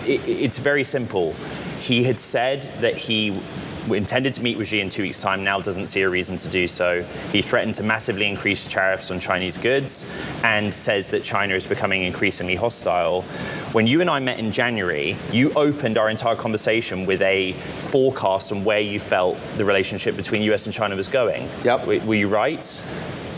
it's very simple. He had said that he intended to meet with Xi in 2 weeks' time, now doesn't see a reason to do so. He threatened to massively increase tariffs on Chinese goods and says that China is becoming increasingly hostile. When you and I met in January, you opened our entire conversation with a forecast on where you felt the relationship between US and China was going. Yep. Were you right?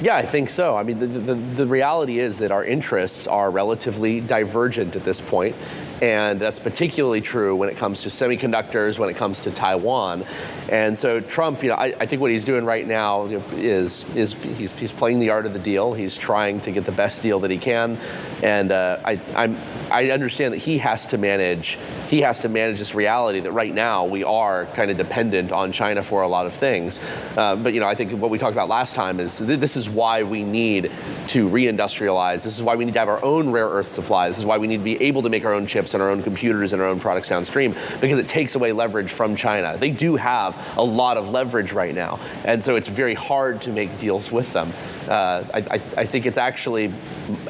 Yeah, I think so. I mean, the reality is that our interests are relatively divergent at this point. And that's particularly true when it comes to semiconductors, when it comes to Taiwan. And so Trump, I think what he's doing right now is he's playing the art of the deal. He's trying to get the best deal that he can. And I understand that he has to manage this reality that right now we are kind of dependent on China for a lot of things. But I think what we talked about last time is this is why we need to reindustrialize. This is why we need to have our own rare earth supply. This is why we need to be able to make our own chips and our own computers and our own products downstream, because it takes away leverage from China. They do have a lot of leverage right now, and so it's very hard to make deals with them. I think it's actually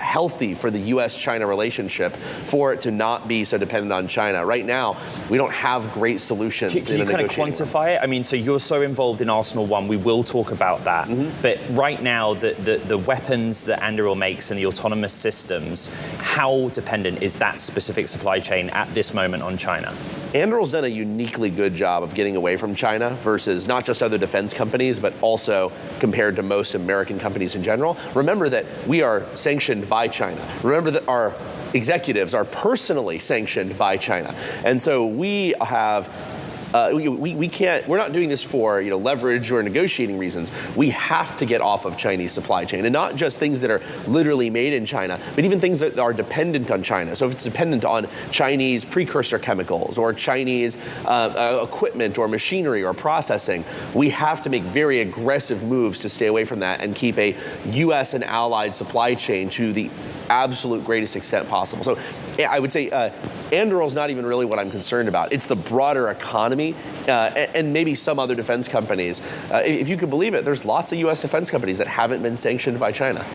healthy for the U.S.-China relationship for it to not be so dependent on China. Right now, we don't have great solutions. Can you kind of quantify it? I mean, so you're so involved in Arsenal 1, we will talk about that. But right now, the weapons that Anduril makes and the autonomous systems, how dependent is that specific supply chain at this moment on China? Anduril's done a uniquely good job of getting away from China versus not just other defense companies, but also compared to most American companies in general. Remember that we are sanctioned by China. Remember that our executives are personally sanctioned by China. And so we have we're not doing this for leverage or negotiating reasons. We have to get off of Chinese supply chain, and not just things that are literally made in China, but even things that are dependent on China. So if it's dependent on Chinese precursor chemicals or Chinese equipment or machinery or processing, we have to make very aggressive moves to stay away from that and keep a U.S. and allied supply chain to the absolute greatest extent possible. So I would say Anduril's not even really what I'm concerned about. It's the broader economy and maybe some other defense companies. If you could believe it, there's lots of U.S. defense companies that haven't been sanctioned by China.